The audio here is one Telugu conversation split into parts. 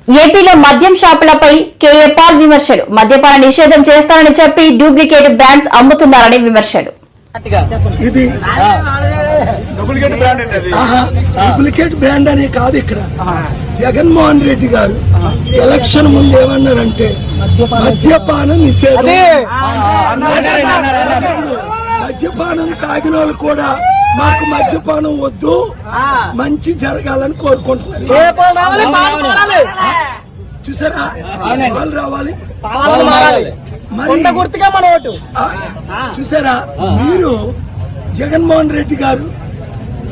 ఏపీలో మద్యం షాపులపై కేఏ పాల్ విమర్శలు. మద్యపాన నిషేధం చేస్తానని చెప్పి డూప్లికేట్ బ్రాండ్స్ అమ్ముతున్నారని విమర్శలు. ఇది డూప్లికేట్ బ్రాండ్ అనే కాదు. ఇక్కడ జగన్మోహన్ రెడ్డి గారు ఎలక్షన్ ముందు ఏమన్నారంటే మద్యపానం నిషేధం. మద్యపానం తాగిన వాళ్ళు కూడా మాకు మద్యపానం వద్దు, మంచి జరగాలని కోరుకుంటున్నారు. చూసారా, వాళ్ళు రావాలి. చూసారా, మీరు జగన్మోహన్ రెడ్డి గారు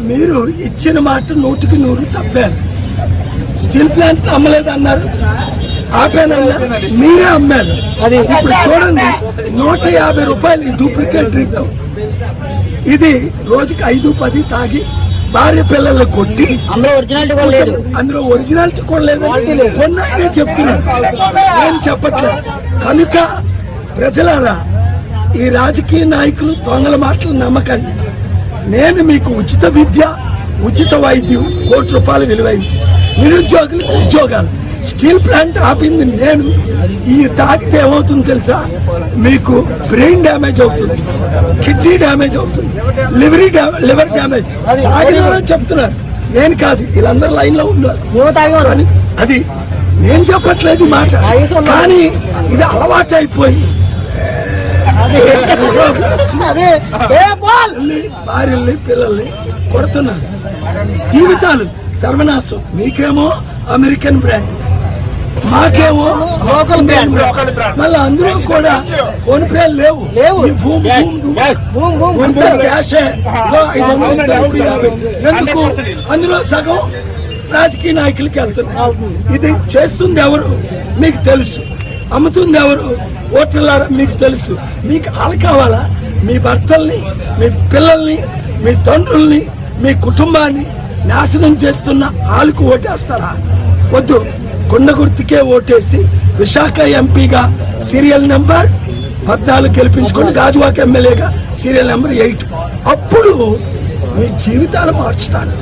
మీరు ఇచ్చిన మాట 100కి 100 తప్పారు. స్టీల్ ప్లాంట్ అమ్మలేదన్నారు, ఆపానన్నారు, మీరే అమ్మారు. ఇప్పుడు చూడండి, 150 రూపాయలు డూప్లికేట్ డ్రింక్. ఇది రోజుకి 5-10 తాగి భార్య పిల్లల్ని కొట్టి అందులో ఒరిజినాలిటీ కూడా లేదు. కొన్నాయనే చెప్తున్నాను, నేను చెప్పట్లేదు. కనుక ప్రజలారా, ఈ రాజకీయ నాయకులు దొంగల మాటలు నమ్మకండి. నేను మీకు ఉచిత విద్య, ఉచిత వైద్యం, ₹1,00,00,000 విలువైంది. నిరుద్యోగులకు ఉద్యోగాలు. స్టీల్ ప్లాంట్ ఆపింది నేను. ఈ తాగితే ఏమవుతుంది తెలుసా? మీకు బ్రెయిన్ డ్యామేజ్ అవుతుంది, కిడ్నీ డ్యామేజ్ అవుతుంది, లివర్ డ్యామేజ్. తాగిన చెప్తున్నారు, నేను కాదు. వీళ్ళందరూ లైన్ లో ఉన్నారు. అది నేను చెప్పట్లేదు మాట, కానీ ఇది అలవాటు అయిపోయి భార్యల్ని పిల్లల్ని కొడుతున్నారు. జీవితాలు సర్వనాశం. మీకేమో అమెరికన్ బ్రాండ్, మాకేమో లోకల్ బ్రాండ్. మళ్ళీ అందులో కూడా ఫోన్ పే లేవు. ఎందుకు? అందులో సగం రాజకీయ నాయకులకి వెళ్తున్నారు. ఇది చేస్తుంది ఎవరు మీకు తెలుసు, అమ్ముతుంది ఎవరు ఓట్లలారా మీకు తెలుసు. మీకు ఆలు కావాలా? మీ భర్తల్ని, మీ పిల్లల్ని, మీ తండ్రుల్ని, మీ కుటుంబాన్ని నాశనం చేస్తున్న ఆలుకు ఓటేస్తారా? వద్దు. కొండ గుర్తుకే ఓటేసి విశాఖ ఎంపీగా సీరియల్ నెంబర్ 14 గెలిపించుకొని గాజువాక ఎమ్మెల్యేగా సీరియల్ నెంబర్ 8. అప్పుడు మీ జీవితాలు మార్చుతాను,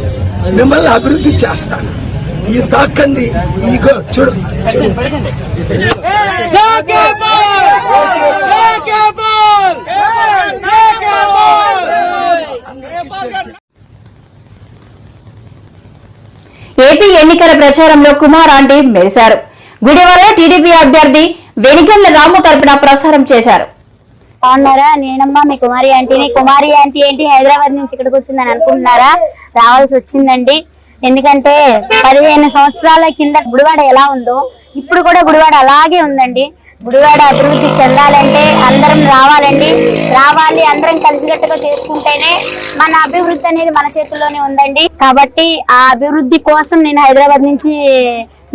మిమ్మల్ని అభివృద్ధి చేస్తాను. ఈ తాకండి. ఈగో చూడు, ఏపీ ఎన్నికల ప్రచారంలో కుమార్ ఆంటీ మెరిశారు. గుడివాడ టీడీపీ అభ్యర్థి వెనిగండ్ల రాము తరపున ప్రసారం చేశారు. బాగున్నారా? నేనమ్మా మీ కుమారి ఆంటీని. కుమారి ఆంటీ ఏంటి హైదరాబాద్ నుంచి ఇక్కడికి వచ్చిందని అనుకుంటున్నారా? రావాల్సి వచ్చిందండి. ఎందుకంటే 15 సంవత్సరాల కింద గుడివాడ ఎలా ఉందో ఇప్పుడు కూడా గుడివాడ అలాగే ఉందండి. గుడివాడ అభివృద్ధి చెందాలంటే అందరం రావాలి. అందరం కలిసికట్టుగా చేసుకుంటేనే మన అభివృద్ధి అనేది మన చేతుల్లోనే ఉందండి. కాబట్టి ఆ అభివృద్ధి కోసం నేను హైదరాబాద్ నుంచి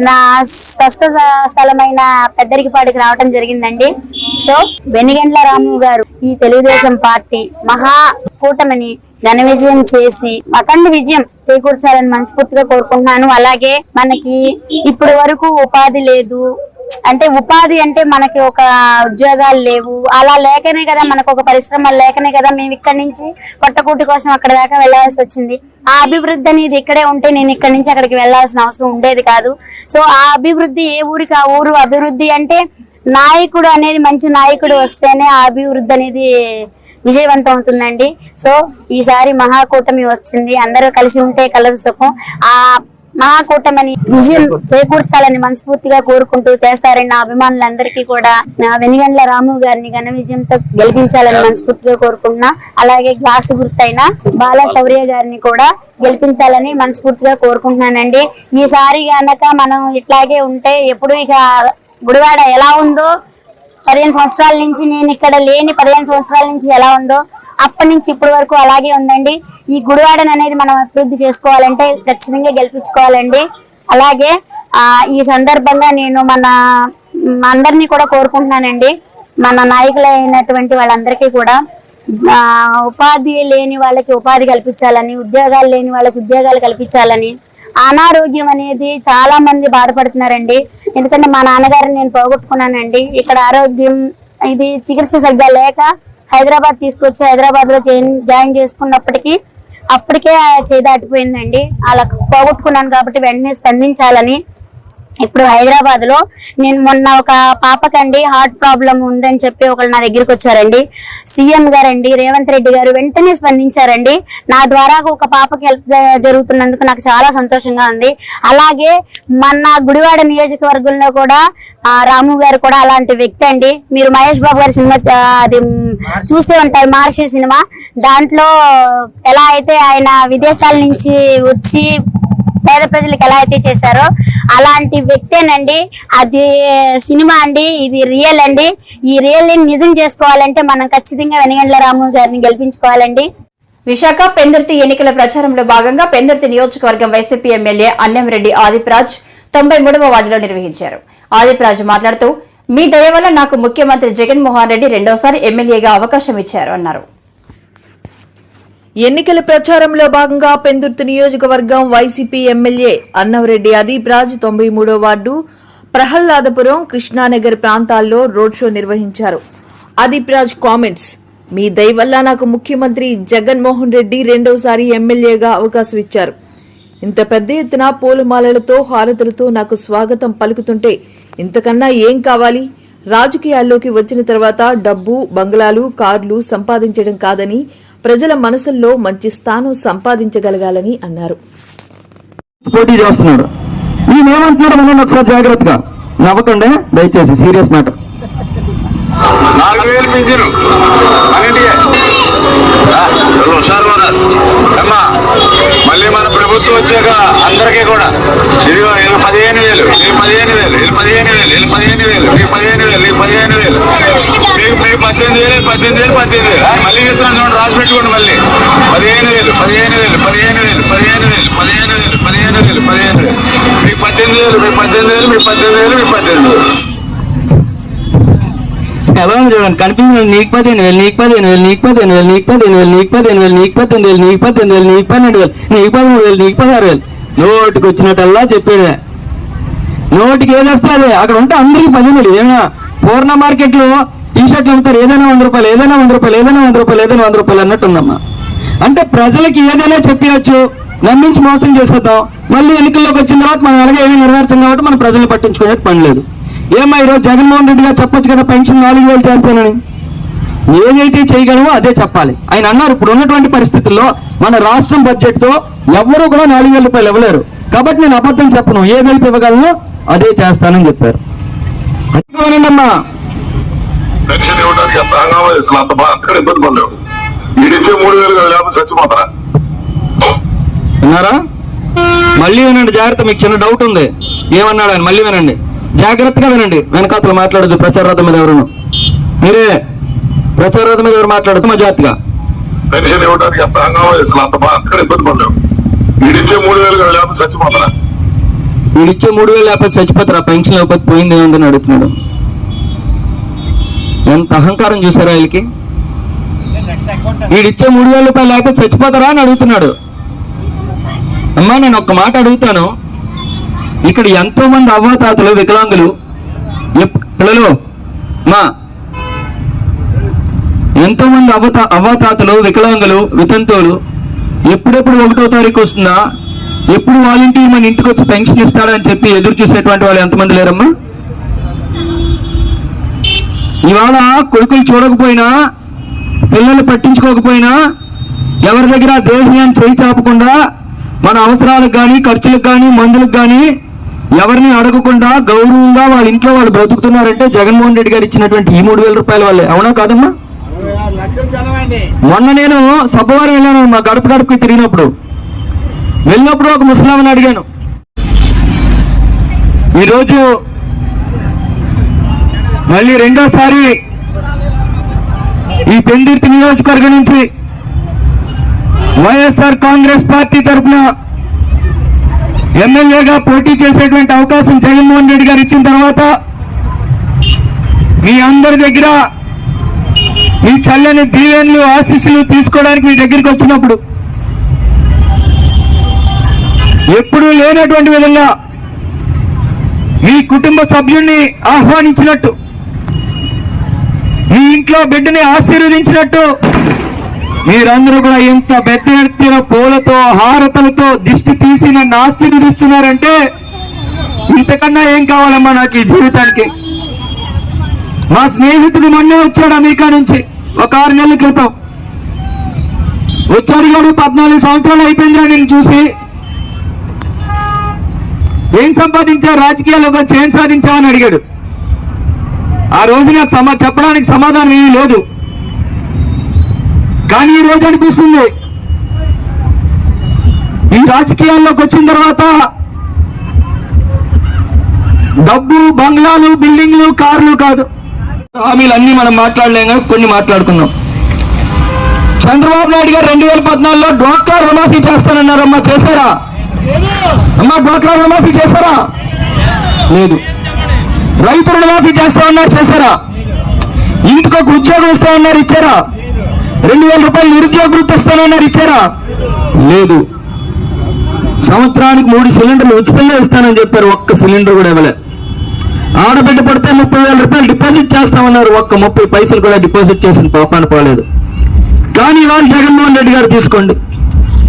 నా స్వస్థ స్థలమైన పెద్దరికిపాటికి రావటం జరిగిందండి. సో వెనిగండ్ల రాము గారు ఈ తెలుగుదేశం పార్టీ మహా కూటమిని ఘన విజయం చేసి అఖండ విజయం చేకూర్చాలని మనస్ఫూర్తిగా కోరుకుంటున్నాను. అలాగే మనకి ఇప్పటి వరకు ఉపాధి లేదు, అంటే ఉపాధి అంటే మనకి ఒక ఉద్యోగాలు లేవు. అలా లేకనే కదా మనకు ఒక పరిశ్రమలు లేకనే కదా మేము ఇక్కడి నుంచి కొట్టకూటి కోసం అక్కడ దాకా వెళ్లాల్సి వచ్చింది. ఆ అభివృద్ధి అనేది ఇక్కడే ఉంటే నేను ఇక్కడి నుంచి అక్కడికి వెళ్లాల్సిన అవసరం ఉండేది కాదు. సో ఆ అభివృద్ధి ఏ ఊరికి ఆ ఊరు అభివృద్ధి అంటే నాయకుడు అనేది మంచి నాయకుడు వస్తేనే ఆ అభివృద్ధి అనేది విజయవంతం అవుతుందండి. సో ఈసారి మహాకూటమి వచ్చింది, అందరూ కలిసి ఉంటే కలదు సుఖం. ఆ మహాకూటమిని విజయం చేకూర్చాలని మనస్ఫూర్తిగా కోరుకుంటూ చేస్తారని నా అభిమానులందరికీ కూడా నా వెనిగండ్ల రాము గారిని ఘన విజయంతో గెలిపించాలని మనస్ఫూర్తిగా కోరుకుంటున్నా. అలాగే గ్లాసు గుర్తైన బాలా శౌర్య గారిని కూడా గెలిపించాలని మనస్ఫూర్తిగా కోరుకుంటున్నానండి. ఈసారి గనక మనం ఇట్లాగే ఉంటే ఎప్పుడు ఇక గుడివాడ ఎలా ఉందో 15 సంవత్సరాల నుంచి నేను ఇక్కడ లేని 15 సంవత్సరాల నుంచి ఎలా ఉందో అప్పటి నుంచి ఇప్పటి వరకు అలాగే ఉందండి. ఈ గుడివాడను అనేది మనం అభివృద్ధి చేసుకోవాలంటే ఖచ్చితంగా గెలిపించుకోవాలండి. అలాగే ఈ సందర్భంగా నేను మన అందరినీ కూడా కోరుకుంటున్నానండి, మన నాయకులైనటువంటి వాళ్ళందరికీ కూడా ఉపాధి లేని వాళ్ళకి ఉపాధి కల్పించాలని, ఉద్యోగాలు లేని వాళ్ళకి ఉద్యోగాలు కల్పించాలని. అనారోగ్యం అనేది చాలా మంది బాధపడుతున్నారండి. ఎందుకంటే మా నాన్నగారిని నేను పోగొట్టుకున్నానండి. ఇక్కడ ఆరోగ్యం ఇది చికిత్స సరిగ్గా లేక హైదరాబాద్ తీసుకొచ్చి హైదరాబాద్ లో జాయిన్ చేసుకున్నప్పటికీ అప్పటికే చేయి దాటిపోయిందండి. అలా పోగొట్టుకున్నాను కాబట్టి వెంటనే స్పందించాలని ఇప్పుడు హైదరాబాద్ లో నేను మొన్న ఒక పాపకండి హార్ట్ ప్రాబ్లం ఉందని చెప్పి ఒకళ్ళు నా దగ్గరికి వచ్చారండి. సీఎం గారండి రేవంత్ రెడ్డి గారు వెంటనే స్పందించారండి. నా ద్వారా ఒక పాపకి హెల్ప్ జరుగుతున్నందుకు నాకు చాలా సంతోషంగా ఉంది. అలాగే మన గుడివాడ నియోజకవర్గంలో కూడా రాము గారు కూడా అలాంటి వ్యక్తి అండి. మీరు మహేష్ బాబు గారి సినిమా అది చూసే ఉంటారు, మహర్షి సినిమా. దాంట్లో ఎలా అయితే ఆయన విదేశాల నుంచి వచ్చి పేద ప్రజలకు ఎలా అయితే చేశారో అలాంటి వ్యక్తేనండి. అది సినిమా అండి, ఇది రియల్ అండి. ఈ రియల్ నిజం చేసుకోవాలంటే మనం ఖచ్చితంగా వెనిగండ్ల రాము గారిని గెలిపించుకోవాలండి. విశాఖ పెందుర్తి ఎన్నికల ప్రచారంలో భాగంగా పెందుర్తి నియోజకవర్గం వైసీపీ ఎమ్మెల్యే అన్నెంరెడ్డి ఆదిప్రాజ్ 93వ వార్డులో నిర్వహించారు. ఆదిప్రాజ్ మాట్లాడుతూ, మీ దయ వల్ల నాకు ముఖ్యమంత్రి జగన్మోహన్ రెడ్డి రెండోసారి ఎమ్మెల్యేగా అవకాశం ఇచ్చారు అన్నారు. ఎన్నికల ప్రచారంలో భాగంగా పెందుర్తి నియోజకవర్గం వైసీపీ ఎమ్మెల్యే అన్నవరెడ్డి అదీప్రాజ్ 93వ వార్డు, ప్రహ్లాదపురం, కృష్ణానగర్ ప్రాంతాల్లో రోడ్ షో నిర్వహించారు. అదీప్రాజ్ కామెంట్స్: మీ దయ వల్ల నాకు ముఖ్యమంత్రి జగన్మోహన్ రెడ్డి రెండోసారి ఎమ్మెల్యేగా అవకాశం ఇచ్చారు. ఇంత పెద్ద ఎత్తున పూలమాలలతో హారతులతో నాకు స్వాగతం పలుకుతుంటే ఇంతకన్నా ఏం కావాలి? రాజకీయాల్లోకి వచ్చిన తర్వాత డబ్బు, బంగ్లాలు, కార్లు సంపాదించడం కాదని ప్రజల మనసుల్లో మంచి స్థానం సంపాదించగలగాలని అన్నారు. పోటీ చేస్తున్నాడు. ఈయనేమంటున్నాడు మనం ఒకసారి జాగ్రత్తగా నవ్వకండి దయచేసి, సీరియస్ మ్యాటర్. 4000 పింఛను మళ్ళీ మన ప్రభుత్వం వచ్చాక అందరికీ కూడా ఇదిగో 15,000 15,000 15,000 15,000 15,000 మీకు 18,000 18,000 మళ్ళీ ఇస్తున్నాను చూడండి, రాసి పెట్టుకోండి. మళ్ళీ 15,000 15,000 15,000 15,000 15,000 15,000 15,000 మీకు 18,000 మీకు 18,000 మీకు 18,000 మీకు 18,000. ఎలా ఉంది చూడండి, కనిపించింది. నీకు 15,000 నీకు 15,000 నీకు 15,000 నీకు 15,000 నీకు 15,000 నీకు 18,000 నీకు 18,000 నీకు 12,000 నీకు 13,000 నీకు 16,000. నోటికి వచ్చినట్టల్లా చెప్పేదే. నోటికి ఏది వస్తే అదే. అక్కడ ఉంటే అందరికి 10,000. ఏమైనా పూర్ణ మార్కెట్ లో టీ షర్ట్లు అమ్ముతారు, ఏదైనా 100 రూపాయలు, ఏదైనా 100 రూపాయలు, ఏదైనా 100 రూపాయలు, ఏదైనా 100 రూపాయలు అన్నట్టుందమ్మా. అంటే ప్రజలకి ఏదైనా చెప్పవచ్చు, నమ్మించి మోసం చేసేద్దాం. మళ్ళీ ఎన్నికల్లోకి వచ్చిన తర్వాత మనం అలాగే ఏమీ నెరవేర్చాం కాబట్టి మనం ప్రజలు పట్టించుకునే పని లేదు. ఏమా ఈరోజు జగన్మోహన్ రెడ్డి గారు చెప్పొచ్చు కదా పెన్షన్ 4,000 చేస్తానని. ఏదైతే చేయగలమో అదే చెప్పాలి. ఆయన అన్నారు ఇప్పుడు ఉన్నటువంటి పరిస్థితుల్లో మన రాష్ట్రం బడ్జెట్ తో ఎవరు కూడా 4,000 రూపాయలు ఇవ్వలేరు. కాబట్టి నేను అబద్ధం చెప్పను, ఏదైతే ఇవ్వగలనో అదే చేస్తానని చెప్పారు. అమ్మా పెన్షన్ ఇవ్వడానికి ఎంత హంగామా చేస్తున్నా, అంత బాగా అంతగా ఇబ్బంది పడలేవు. వీడిచ్చే 3,000 కదా, లేకపోతే చచ్చిపోతారా? విన్నారా? మళ్ళీ వినండి జాగ్రత్త. మీకు చిన్న డౌట్ ఉంది, ఏమన్నాడు ఆయన? మళ్ళీ వినండి, జాగ్రత్తగా వినండి. వెనకాతలు మాట్లాడదు ప్రచార రథం మీద ఎవరు, మీరే ప్రచార రథం మీద ఎవరు మాట్లాడదు మా జాగ్రత్తగా. పెన్షన్ ఇవ్వడానికి ఎంత హంగామా చేస్తున్నా, అంత బాగా అంతగా ఇబ్బంది పడలేవు. వీడిచ్చే 3,000 కదా, లేకపోతే చచ్చిపోతారా? వీడిచ్చే 3,000 లేకపోతే చచ్చిపోతారా? పెన్షన్ లేకపోతే పోయింది ఏముందని అడుగుతున్నాడు. ఎంత అహంకారం చూసారా వీళ్ళకి? వీడిచ్చే 3,000 రూపాయలు లేకపోతే చచ్చిపోతారా అని అడుగుతున్నాడు. అమ్మా నేను ఒక్క మాట అడుగుతాను, ఇక్కడ ఎంతో మంది అవ్వాతాతలు వికలాంగులు పిల్లలు మా ఎంతో మంది అవ్వాతాతలు వికలాంగులు వితంతువులు ఎప్పుడెప్పుడు 1వ తారీఖు వస్తుందా, ఎప్పుడు వాళ్ళ ఇంటికి మన ఇంటికి వచ్చి పెన్షన్ ఇస్తాడని చెప్పి ఎదురు చూసేటువంటి వాళ్ళు ఎంతమంది లేరమ్మా? ఇవాళ కొడుకులు చూడకపోయినా, పిల్లలు పట్టించుకోకపోయినా, ఎవరి దగ్గర దేహ్యాన్ని చేయి చాపకుండా మన అవసరాలకు కానీ ఖర్చులకు కానీ మందులకు కానీ ఎవరిని అడగకుండా గౌరవంగా వాళ్ళ ఇంట్లో వాళ్ళు బ్రతుకుతున్నారంటే జగన్మోహన్ రెడ్డి గారు ఇచ్చినటువంటి ఈ 3,000 రూపాయల వల్లే. అవునా కాదమ్మా? మొన్న నేను సభవారం వెళ్ళాను, మా గడప గడపకి వెళ్ళినప్పుడు ఒక ముసలామని అడిగాను. ఈరోజు మళ్ళీ రెండోసారి ఈ పెందుర్తి నియోజకవర్గం నుంచి వైఎస్ఆర్ కాంగ్రెస్ పార్టీ తరఫున ఎమ్మెల్యేగా పోటీ చేసేటువంటి అవకాశం జగన్మోహన్ రెడ్డి గారు ఇచ్చిన తర్వాత మీ అందరి దగ్గర మీ చల్లని దీవెనలు ఆశీస్సులు తీసుకోవడానికి మీ దగ్గరికి వచ్చినప్పుడు ఎప్పుడూ లేనటువంటి విధంగా మీ కుటుంబ సభ్యుడిని ఆహ్వానించినట్టు, మీ ఇంట్లో బిడ్డని ఆశీర్వదించినట్టు మీరందరూ కూడా ఎంత పెద్ద ఎత్తున పూలతో హారతలతో దిష్టి తీసి నన్ను ఆశీర్వదిస్తున్నారంటే ఇంతకన్నా ఏం కావాలమ్మా నాకు ఈ జీవితానికి? మా స్నేహితుడు మొన్నే వచ్చాడు అమెరికా నుంచి, ఒక 6 నెలల క్రితం వచ్చాడు. 14 సంవత్సరాలు అయిపోయిందిరా నేను చూసి. ఏం సంపాదించావు రాజకీయాల్లో, ఏం సాధించావని అడిగాడు. ఆ రోజు నాకు చెప్పడానికి సమాధానం ఏమీ లేదు. కానీ ఈ రోజు అనిపిస్తుంది, ఈ రాజకీయాల్లోకి వచ్చిన తర్వాత డబ్బు, బంగ్లాలు, బిల్డింగ్లు, కార్లు కాదు, హామీలన్నీ మనం మాట్లాడలేం, కొన్ని మాట్లాడుకుందాం. చంద్రబాబు నాయుడు గారు 2014లో డ్వాక్రా రుణమాఫీ చేస్తానన్నారమ్మా, చేశారా? అమ్మా డ్వాక్రా రుణమాఫీ చేశారా? లేదు. రైతు రుణమాఫీ చేస్తామన్నారు, చేశారా? ఇంటికి ఒక ఉద్యోగం ఇస్తామన్నారు, ఇచ్చారా? 2000 రూపాయలు నిరుద్యోగ వృత్తి ఇస్తానన్నారు, ఇచ్చారా? లేదు. సంవత్సరానికి 3 సిలిండర్లు ఉచితంగా ఇస్తానని చెప్పారు, ఒక్క సిలిండర్ కూడా ఇవ్వలే. ఆడబిడ్డ పడితే 30,000 రూపాయలు డిపాజిట్ చేస్తామన్నారు, ఒక్క 30 పైసలు కూడా డిపాజిట్ చేసిన పాపాన పోలేదు. కానీ ఇవాళ జగన్మోహన్ రెడ్డి గారు తీసుకోండి,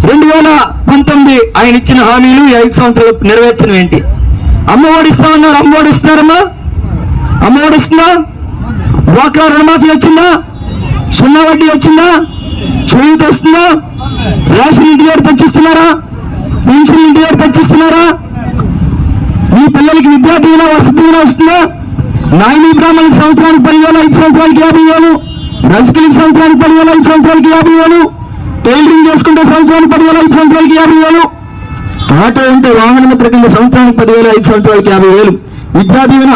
2019 ఆయన ఇచ్చిన హామీలు 5 సంవత్సరాలు నెరవేర్చడం ఏంటి? అమ్మఒడి ఇస్తామన్నారు, అమ్మఒడి ఇస్తున్నారమ్మా? అమ్మఒడి ఇస్తుందా? డ్వాక్రా రుణమాఫీ వచ్చిందా? 0 వడ్డీ వచ్చిందా? చేయూత వస్తుందా? రేషన్ ఇంటి దగ్గర తెచ్చిస్తున్నారా? పెన్షన్ ఇంటి దగ్గర తెచ్చిస్తున్నారా? మీ పిల్లలకి విద్యా దీవెన, వసతి దీవెన వస్తుందా? నాయని బ్రాహ్మణులకి సంవత్సరానికి 10,000, 5 సంవత్సరాలకి 50,000, రజకులకి సంవత్సరానికి 10,000, 5 సంవత్సరాలకి 50,000, టైలరింగ్ చేసుకుంటే సంవత్సరానికి 10,000, 5 సంవత్సరాలకి 50,000, ఆటో ఉంటే వాహన మిత్ర కింద సంవత్సరానికి 10,000, 5 సంవత్సరాలకి 50,000, Vidya Deevena.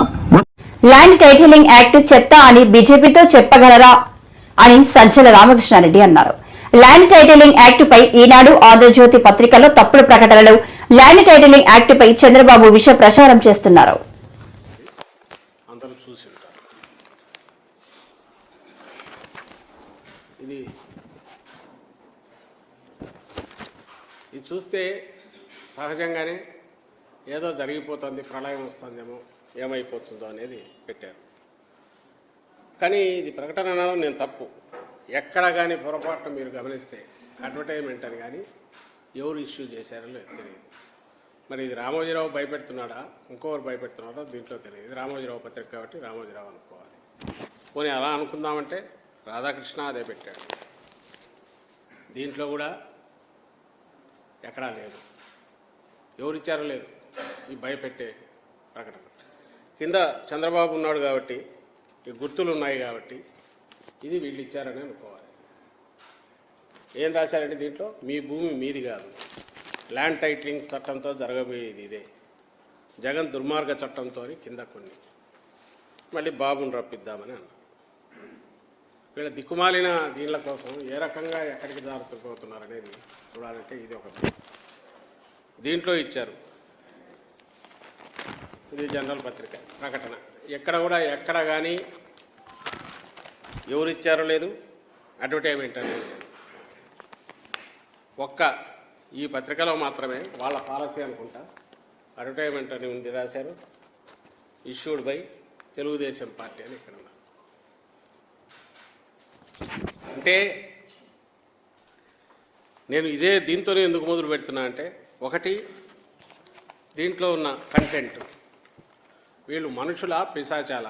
Land titling act చెత్త అని బీజేపీతో చెప్పగలరా అని సంచల రామకృష్ణారెడ్డి అన్నారు. ల్యాండ్ టైటిలింగ్ యాక్ట్ పై ఈనాడు, ఆంధ్రజ్యోతి పత్రికల్లో తప్పుడు ప్రకటనలు, ల్యాండ్ టైటిలింగ్ యాక్ట్ పై చంద్రబాబు విష ప్రచారం చేస్తున్నారు. అందరూ చూసి ఉంటారు. ఇది చూస్తే సహజంగానే ఏదో జరిగిపోతుంది, ప్రళయం వస్తుందేమో, ఏమైపోతుందో అనేది పెట్టారు. కానీ ఇది ప్రకటన అనడం నేను తప్పు. ఎక్కడ కానీ పొరపాటున మీరు గమనిస్తే అడ్వర్టైజ్మెంట్ అని కానీ ఎవరు ఇష్యూ చేశారో తెలియదు. మరి ఇది రామోజీరావు భయపెడుతున్నాడా, ఇంకొకరు భయపెడుతున్నాడో దీంట్లో తెలియదు. ఇది రామోజీరావు పత్రిక కాబట్టి రామోజీరావు అనుకోవాలి. పోనీ అలా అనుకుందామంటే రాధాకృష్ణ అదే పెట్టాడు. దీంట్లో కూడా ఎక్కడా లేదు, ఎవరిచ్చారో లేదు ఈ భయపెట్టే ప్రకటన. కింద చంద్రబాబు ఉన్నాడు కాబట్టి, ఈ గుర్తులు ఉన్నాయి కాబట్టి ఇది వీళ్ళు ఇచ్చారని అనుకోవాలి. ఏం రాశారంటే దీంట్లో, మీ భూమి మీది కాదు, ల్యాండ్ టైటిలింగ్ చట్టంతో జరగబోయేది ఇదే, జగన్ దుర్మార్గ చట్టంతో కింద కొన్ని, మళ్ళీ బాబుని రప్పిద్దామని అన్నారు. వీళ్ళ దిక్కుమాలిన దీనిల కోసం ఏ రకంగా ఎక్కడికి జారుతుపోతున్నారు అనేది చూడాలంటే ఇది ఒక దీంట్లో ఇచ్చారు. ఇది జనరల్ పత్రిక ప్రకటన. ఎక్కడ కానీ ఎవరిచ్చారో లేదు, అడ్వర్టైజ్మెంట్ అనేది లేదు. ఒక్క ఈ పత్రికలో మాత్రమే వాళ్ళ పాలసీ అనుకుంటా అడ్వర్టైజ్మెంట్ అని ఉంది, రాశారు. ఇష్యూడ్ బై తెలుగుదేశం పార్టీ అని ఇక్కడ ఉన్నారు. అంటే నేను ఇదే దీంతోనే ఎందుకు మొదలు పెడుతున్నా అంటే, ఒకటి దీంట్లో ఉన్న కంటెంట్, వీళ్ళు మనుషుల పిశాచాల,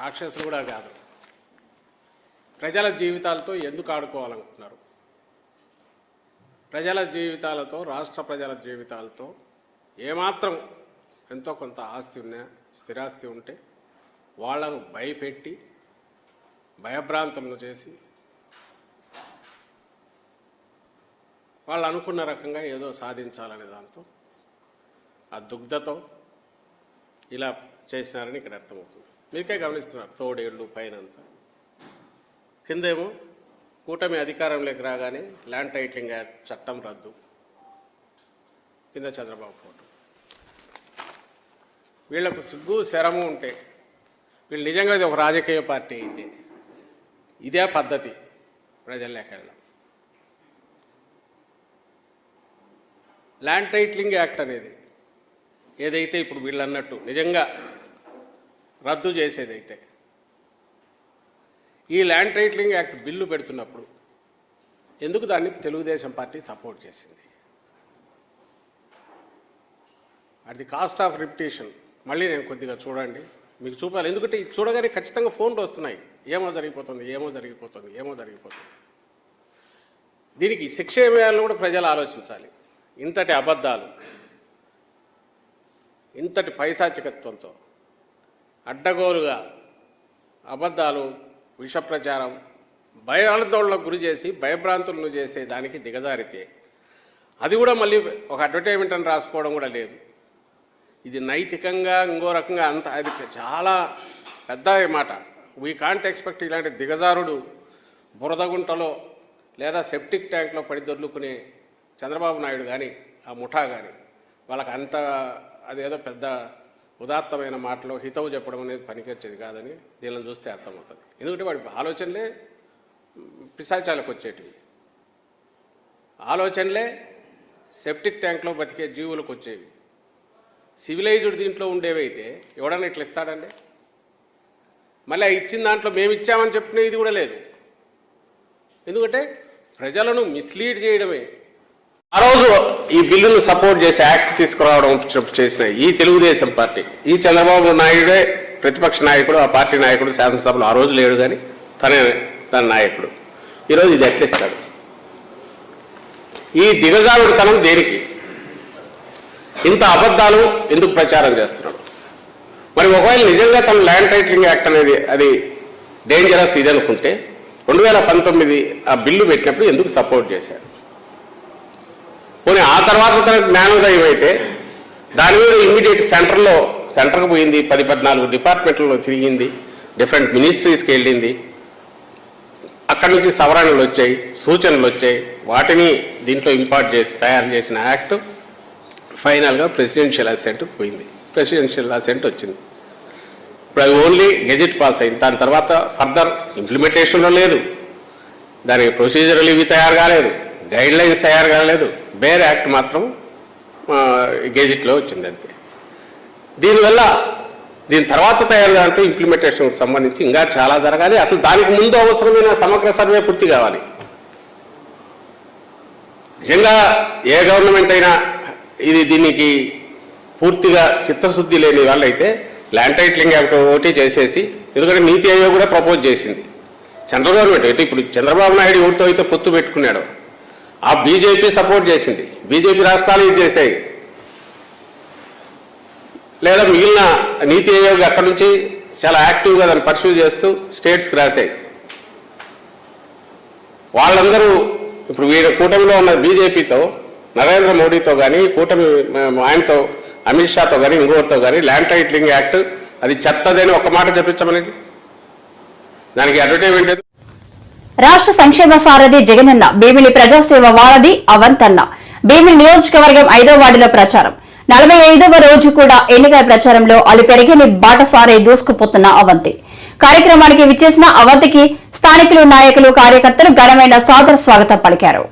రాక్షసులు కూడా కాదు. ప్రజల జీవితాలతో ఎందుకు ఆడుకోవాలనుకుంటున్నారు? ప్రజల జీవితాలతో, రాష్ట్ర ప్రజల జీవితాలతో ఏమాత్రం ఎంతో కొంత ఆస్తి ఉన్నా, స్థిరాస్తి ఉంటే వాళ్లను భయపెట్టి, భయభ్రాంతులను చేసి, వాళ్ళు అనుకున్న రకంగా ఏదో సాధించాలనే దాంతో, ఆ దుగ్ధతో ఇలా చేసినారని ఇక్కడ అర్థమవుతుంది. మీకే గమనిస్తున్నారు, తోడేళ్ళు పైనంతా, కిందేమో కూటమి అధికారంలోకి రాగానే ల్యాండ్ టైటిలింగ్ యాక్ట్ చట్టం రద్దు, కింద చంద్రబాబు ఫోటో. వీళ్లకు సిగ్గు శరము ఉంటే, వీళ్ళు నిజంగా ఇది ఒక రాజకీయ పార్టీ అయితే ఇదే పద్ధతి ప్రజల్లోకి వెళ్ళడం. ల్యాండ్ టైటిలింగ్ యాక్ట్ అనేది ఏదైతే ఇప్పుడు వీళ్ళు అన్నట్టు నిజంగా రద్దు చేసేదైతే, ఈ ల్యాండ్ టైటిలింగ్ యాక్ట్ బిల్లు పెడుతున్నప్పుడు ఎందుకు దాన్ని తెలుగుదేశం పార్టీ సపోర్ట్ చేసింది? At the cost of repetition మళ్ళీ నేను కొద్దిగా చూడండి, మీకు చూపాలి. ఎందుకంటే ఇది చూడగానే ఖచ్చితంగా ఫోన్లు వస్తున్నాయి, ఏమో జరిగిపోతుంది, ఏమో జరిగిపోతుంది, ఏమో జరిగిపోతుంది. దీనికి శిక్ష ఏమి వేయాలని కూడా ప్రజలు ఆలోచించాలి. ఇంతటి అబద్ధాలు, ఇంతటి పైశాచికత్వంతో అడ్డగోలుగా అబద్ధాలు, విష ప్రచారం, భయాందోళనకు గురి చేసి భయభ్రాంతులను చేసే దానికి దిగజారితే అది కూడా మళ్ళీ ఒక అడ్వర్టైజ్మెంట్ అని రాసుకోవడం కూడా లేదు. ఇది నైతికంగా ఇంకో రకంగా అంత అది చాలా పెద్ద మాట. వీ కాంట్ ఎక్స్పెక్ట్ ఇలాంటి దిగజారుడు బురదగుంటలో లేదా సెప్టిక్ ట్యాంక్లో పడి దొర్లుకునే చంద్రబాబు నాయుడు కానీ ఆ ముఠా కానీ వాళ్ళకి అంత అదేదో పెద్ద ఉదాత్తమైన మాటలో హితవు చెప్పడం అనేది పనికొచ్చేది కాదని దీనిని చూస్తే అర్థమవుతుంది. ఎందుకంటే వాడి ఆలోచనలే పిశాచాలకు వచ్చేటివి, ఆలోచనలే సెప్టిక్ ట్యాంక్లో బతికే జీవులకు వచ్చేవి. సివిలైజ్డ్ దీంట్లో ఉండేవైతే ఎవడన్నా ఇట్లా ఇస్తాడండి? మళ్ళీ ఇచ్చిన దాంట్లో మేము ఇచ్చామని చెప్పుకునే ఇది కూడా లేదు. ఎందుకంటే ప్రజలను మిస్లీడ్ చేయడమే. ఆ రోజు ఈ బిల్లును సపోర్ట్ చేసి యాక్ట్ తీసుకురావడం చేసిన ఈ తెలుగుదేశం పార్టీ, ఈ చంద్రబాబు నాయుడే ప్రతిపక్ష నాయకుడు, ఆ పార్టీ నాయకుడు, శాసనసభలో ఆ రోజు లేడు కానీ తనే తన నాయకుడు. ఈరోజు ఇది ఎట్లిస్తాడు? ఈ దిగజారుడుతనం దేనికి? ఇంత అబద్ధాలు ఎందుకు ప్రచారం చేస్తున్నాడు? మరి ఒకవేళ నిజంగా తన ల్యాండ్ టైటిలింగ్ యాక్ట్ అనేది అది డేంజరస్ ఇది అనుకుంటే 2019 ఆ బిల్లు పెట్టినప్పుడు ఎందుకు సపోర్ట్ చేశారు? పోనీ ఆ తర్వాత తన జ్ఞానోదయం అయితే దాని మీద ఇమ్మీడియట్ సెంటర్కు పోయింది, 10-14 డిపార్ట్మెంట్లలో తిరిగింది, డిఫరెంట్ మినిస్ట్రీస్కి వెళ్ళింది, అక్కడి నుంచి సవరణలు వచ్చాయి, సూచనలు వచ్చాయి, వాటిని దీంట్లో ఇంపార్ట్ చేసి తయారు చేసిన యాక్ట్ ఫైనల్గా ప్రెసిడెన్షియల్ అసెంట్కి పోయింది. ప్రెసిడెన్షియల్ అసెంట్ వచ్చింది. ఇప్పుడు అది ఓన్లీ గెజెట్ పాస్ అయింది. దాని తర్వాత ఫర్దర్ ఇంప్లిమెంటేషన్లో లేదు, దానికి ప్రొసీజరల్ ఇవి తయారు కాలేదు, గైడ్ లైన్స్ తయారు కాలేదు, బేర్ యాక్ట్ మాత్రం గెజెట్లో వచ్చింది అంతే. దీనివల్ల దీని తర్వాత తయారు దాంట్లో ఇంప్లిమెంటేషన్కి సంబంధించి ఇంకా చాలా జరగాలి. అసలు దానికి ముందు అవసరమైన సమగ్ర సర్వే పూర్తి కావాలి. నిజంగా ఏ గవర్నమెంట్ అయినా దీనికి పూర్తిగా చిత్తశుద్ధి లేని వాళ్ళైతే ల్యాండ్ టైటిలింగ్ యాక్ట్ ఒకటి చేసేసి, ఎందుకంటే నీతి ఆయోగ్ కూడా ప్రపోజ్ చేసింది, సెంట్రల్ గవర్నమెంట్ అయితే ఇప్పుడు చంద్రబాబు నాయుడు ఎవరితో అయితే పొత్తు పెట్టుకున్నాడు ఆ బీజేపీ సపోర్ట్ చేసింది, బీజేపీ రాష్ట్రాలు ఇది చేశాయి, లేదా మిగిలిన నీతి ఆయోగ్ అక్కడి నుంచి చాలా యాక్టివ్గా దాన్ని పర్సూ చేస్తూ స్టేట్స్కి రాశాయి. వాళ్ళందరూ ఇప్పుడు వీళ్ళ కూటమిలో ఉన్న బీజేపీతో, నరేంద్ర మోడీతో కానీ, కూటమి ఆయనతో అమిత్ షాతో కానీ, ఇంకోరితో కానీ ల్యాండ్ టైటిలింగ్ యాక్ట్ అది చెత్తదని ఒక మాట చెప్పించమనేది, దానికి అడ్వర్టైజ్మెంట్ లేదు. రాష్ట్ర సంక్షేమ సారథి జగనన్న, భీమిలి ప్రజాసేవ వారధి అవంతన్న. భీమిలి నియోజకవర్గం 5వ వార్డులో ప్రచారం. 45వ రోజు కూడా ఎన్నికల ప్రచారంలో అలుపెరగని బాటసారే దూసుకుపోతున్న అవంతి. కార్యక్రమానికి విచ్చేసిన అవంతికి స్థానికులు, నాయకులు, కార్యకర్తలు ఘనమైన సాదర స్వాగతం పలికారు.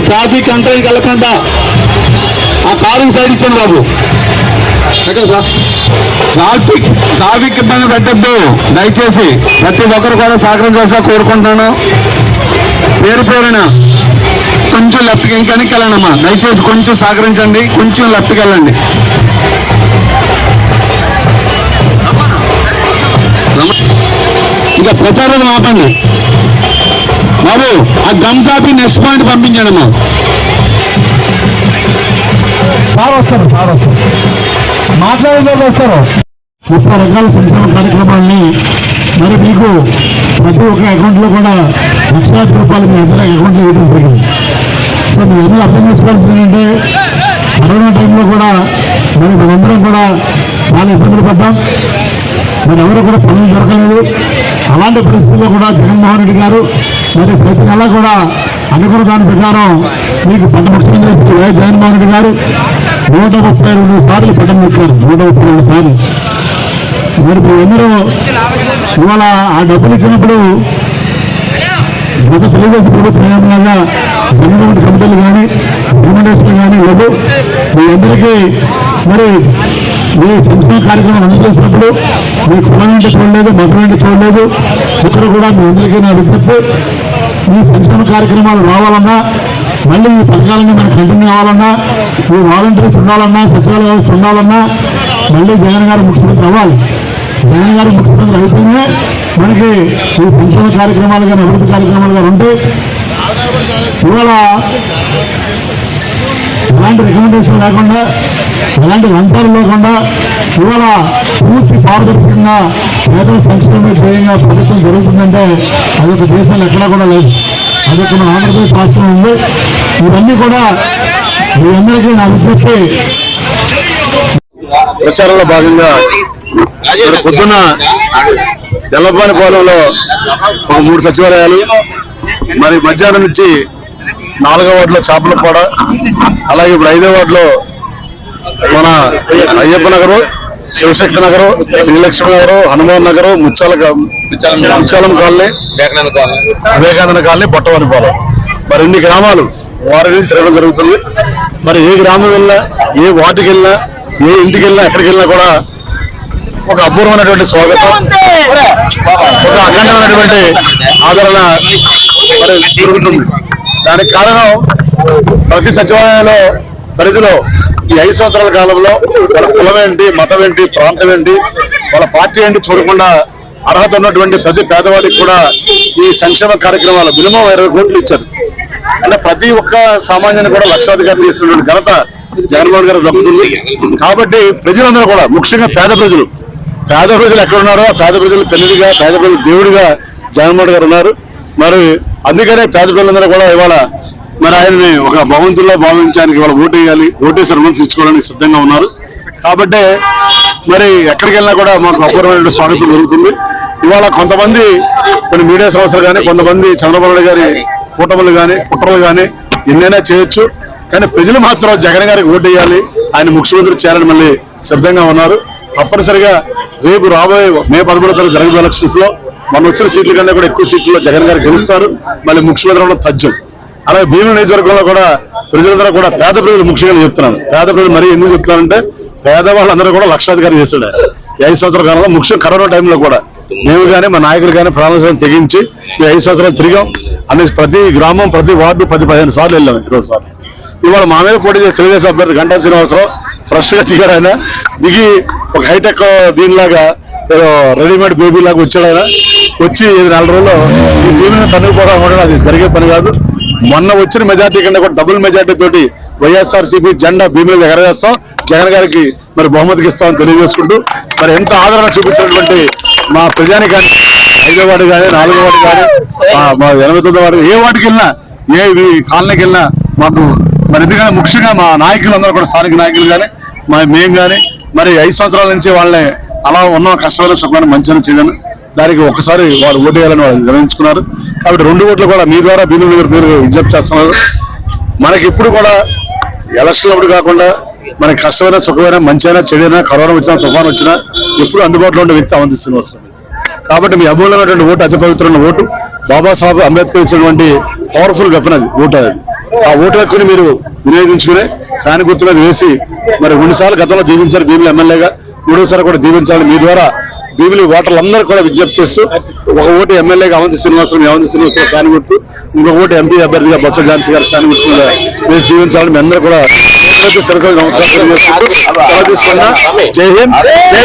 ట్రాఫిక్ అంతరం కలగకుండా ఆ కారు సైడ్ ఇచ్చాను బాబు. ట్రాఫిక్ ఇబ్బంది పెట్టద్దు దయచేసి. ప్రతి ఒక్కరు కూడా సహకరించాల్సిన కోరుకుంటున్నాను. పేరు పేరున కొంచెం లెఫ్ట్కి ఇంకెనక్కి వెళ్ళండమ్మా, దయచేసి కొంచెం సహకరించండి, కొంచెం లెఫ్ట్కి వెళ్ళండి. ఇంకా ప్రచారం ఆపండి బాబు. ఆ గమ్స్ ఆపి నెక్స్ట్ పాయింట్ పంపించండి అమ్మా. సార్ వస్తారు మాట్లాడే వస్తారు. 30 రకాల సంక్షేమ కార్యక్రమాలని మరి మీకు ప్రతి ఒక్క అకౌంట్లో కూడా లక్షలాది రూపాయలు మీ అందరూ అకౌంట్లో వేయడం జరిగింది. సో మీ అందరూ అర్థం చేసుకోవాల్సింది ఏంటంటే కరోనా టైంలో కూడా మరి మనందరం కూడా చాలా ఇబ్బందులు పడ్డాం. మరి ఎవరు కూడా పనులు దొరకలేదు. అలాంటి పరిస్థితుల్లో కూడా జగన్మోహన్ రెడ్డి గారు మరి ప్రతి నెల కూడా అనుకున్న దాని ప్రకారం మీకు పట్ట ముఖ్యమంత్రి వైఎస్ జగన్మోహన్ రెడ్డి గారు 132 సార్లు పట్టం పెట్టారు. 132 సార్లు. మరి మీరందరూ ఇవాళ ఆ డబ్బులు ఇచ్చినప్పుడు గత తెలుగుదేశం ప్రభుత్వ నియమంగా జగన్మోహన్ కమిటీలు కానీ రికమెండేషన్లు కానీ లేవు. మీ అందరికీ మరి మీ సంక్షేమ కార్యక్రమం అందజేసినప్పుడు మీ కులం ఏంటి చూడలేదు, మతం ఏంటి చూడలేదు. ఇక్కడ కూడా మీ అందరికీ నా విజ్ఞప్తి, ఈ సంక్షేమ కార్యక్రమాలు రావాలన్నా, మళ్ళీ ఈ పథకాలన్నీ మనకు కంటిన్యూ అవ్వాలన్నా, ఈ వాలంటీర్స్ ఉండాలన్నా, సచివాలయ వ్యవస్థ ఉండాలన్నా మళ్ళీ జగన్ గారు ముఖ్యమంత్రి అవ్వాలి. జగన్ గారు ముఖ్యమంత్రి అయితేనే మనకి ఈ సంక్షేమ కార్యక్రమాలు కానీ అభివృద్ధి కార్యక్రమాలు కానీ ఉంటే ఇవాళ ఎలాంటి రికమెండేషన్ లేకుండా, ఎలాంటి లంచాలు లేకుండా ఇవాళ పూర్తి పారదర్శకంగా పేదల సంక్షేమ ధ్యేయంగా ప్రభుత్వం జరుగుతుందంటే అదొక దేశంలో ఎక్కడా కూడా లేదు. అదొక మన ఆంధ్రప్రదేశ్ రాష్ట్రం ఉంది. ఇవన్నీ కూడా మీ అందరికీ నా విజ్ఞప్తి. ప్రచారంలో భాగంగా పొద్దున్న ఎల్లపాలెంలో ఒక 3 సచివాలయాలు, మరి మధ్యాహ్నం నుంచి 4వ వార్డులో చాపలపాడ, అలాగే ఇప్పుడు 5వ వార్డులో మన అయ్యప్ప నగరు, శివశక్తి నగరు, శ్రీలక్ష్మి నగరు, హనుమాన్ నగరు, ముచ్చాలం కాలనీ, వివేకానంద కాలనీ, పొట్టవనిపాలెం, మరి ఇన్ని గ్రామాలు వారి నుంచి తిరగడం జరుగుతుంది. మరి ఏ గ్రామం వెళ్ళినా, ఏ వార్డుకి వెళ్ళినా, ఏ ఇంటికి వెళ్ళినా, ఎక్కడికి వెళ్ళినా కూడా ఒక అపూర్వమైనటువంటి స్వాగతం, ఒక అఖండమైనటువంటి ఆదరణ మరి జరుగుతుంది. దానికి కారణం ప్రతి సచివాలయంలో పరిధిలో ఈ 5 సంవత్సరాల కాలంలో వాళ్ళ కులం ఏంటి, మతం ఏంటి, ప్రాంతం ఏంటి, వాళ్ళ పార్టీ ఏంటి చూడకుండా అర్హత ఉన్నటువంటి ప్రతి పేదవాడికి కూడా ఈ సంక్షేమ కార్యక్రమాలు మినిమం 20 కోట్లు ఇచ్చారు. అంటే ప్రతి ఒక్క సామాన్యాన్ని కూడా లక్షాధికారులు చేసినటువంటి ఘనత జగన్మోహన్ గారు దక్కుతుంది. కాబట్టి ప్రజలందరూ కూడా, ముఖ్యంగా పేద ప్రజలు ఎక్కడున్నారో ఆ పేద ప్రజలు పెన్నిదిగా, పేద ప్రజలు దేవుడిగా జగన్మోహన్ గారు ఉన్నారు. మరి అందుకనే పేద ప్రజలందరూ కూడా ఇవాళ మరి ఆయన్ని ఒక భగవంతుల్లో భావించడానికి ఇవాళ ఓటు వేయాలి, ఓటేసి రుణం తీసుకోవడానికి సిద్ధంగా ఉన్నారు. కాబట్టి మరి ఎక్కడికి వెళ్ళినా కూడా మాకు అపూర్వమైన స్వాగతం జరుగుతుంది. ఇవాళ కొంతమంది కొన్ని మీడియా సంస్థలు కానీ, కొంతమంది చంద్రబాబు నాయుడు గారి కూటములు కానీ, కుట్రలు కానీ ఎన్నైనా చేయొచ్చు. కానీ ప్రజలు మాత్రం జగన్ గారికి ఓటు వేయాలి, ఆయన ముఖ్యమంత్రి చేయాలని మళ్ళీ సిద్ధంగా ఉన్నారు. తప్పనిసరిగా రేపు రాబోయే మే 13వ తారీఖు జరగబోయే ఎలక్షన్స్ లో మనం వచ్చిన సీట్ల కన్నా కూడా ఎక్కువ సీట్లలో జగన్ గారు గెలుస్తారు. మళ్ళీ ముఖ్యమంత్రి అవడం తథ్యం. అలాగే భీముల నియోజకవర్గంలో కూడా ప్రజలందరూ కూడా పేద ప్రజలు ముఖ్యంగా చెప్తున్నాను. పేద ప్రజలు మరీ ఎందుకు చెప్తానంటే పేదవాళ్ళందరూ కూడా లక్షాధికారి చేశాడు 5 సంవత్సరాల కాలంలో. ముఖ్యంగా కరోనా టైంలో కూడా మేము కానీ మా నాయకులు కానీ ప్రాణాలను తెగించి ఈ 5 సంవత్సరాలు తిరిగాం. అనేసి ప్రతి గ్రామం, ప్రతి వార్డు 10-15 సార్లు వెళ్ళాం. 20 సార్లు. ఇవాళ మా మీద పోటీ చేసే తెలుగుదేశం అభ్యర్థి గంటా శ్రీనివాసరావు ఫ్రెష్ గా దిగాడు. ఆయన దిగి ఒక హైటెక్ దీనిలాగా రెడీమేడ్ బేబీ లాగా వచ్చాడు. ఆయన వచ్చి 4 రోజుల్లో ఈ భూమిని తన్నుకుపోవడం కూడా అది జరిగే పని కాదు. మొన్న వచ్చిన మెజార్టీ కన్నా కూడా డబుల్ మెజార్టీ తోటి వైఎస్ఆర్సీపీ జెండా భూమిలో ఎగరవేస్తాం, జగన్ గారికి మరి బహుమతికి ఇస్తామని తెలియజేసుకుంటూ మరి ఎంత ఆదరణ చూపించినటువంటి మా ప్రజానికాన్ని 5వ వార్డు కానీ, 4వ వార్డు కానీ, మా 89వ వార్డు, ఏ వార్డుకి వెళ్ళినా, ఏ కాలనీకి వెళ్ళినా మాకు మరి ఎందుకంటే ముఖ్యంగా మా నాయకులందరూ కూడా స్థానిక నాయకులు కానీ మేము కానీ మరి 5 సంవత్సరాల నుంచి వాళ్ళని అలా ఉన్న కష్టమైన సుఖాన్ని మంచిగా చేయడం, దానికి ఒకసారి వారు ఓటు వేయాలని వాళ్ళు నిర్ణయించుకున్నారు. కాబట్టి 2 ఓట్లు కూడా మీ ద్వారా భీముల గారు మీరు విజ్ఞప్తి చేస్తున్నారు. మనకి ఇప్పుడు కూడా ఎలక్షన్ అప్పుడు కాకుండా మనకి కష్టమైన సుఖమైన మంచైనా చెడైనా, కరోనా వచ్చినా, తుఫాను వచ్చినా ఎప్పుడు అందుబాటులో ఉండే వ్యక్తి అవంతి శ్రీనివాసరావు. కాబట్టి మీ అమూల్యమైనటువంటి ఓటు, అతి పవిత్రమైన ఓటు, బాబాసాహెబ్ అంబేద్కర్ ఇచ్చినటువంటి పవర్ఫుల్ వెపన్ అది ఓటు. అది ఆ ఓటు హక్కుని మీరు వినియోగించుకుని కాని గుర్తు మీద వేసి మరి 2 సార్లు గతంలో జీవించారు భీముల ఎమ్మెల్యేగా, 3వసారి కూడా జీవించాలని మీ ద్వారా భీముల ఓటర్లందరూ కూడా విజ్ఞప్తి చేస్తూ ఒక ఓటు ఎమ్మెల్యేగా అవంతి శ్రీనివాసరావు కాని గుర్తు, ఇంకొక ఓటు ఎంపీ అభ్యర్థిగా బొత్స ఝాన్సీ గారు కాని గుర్తు మీద వేసి జీవించాలని మీ అందరూ కూడా నమస్కారం తెలియజేసుకుంటూ సెలవు తీసుకున్నా. జై హింద్, జై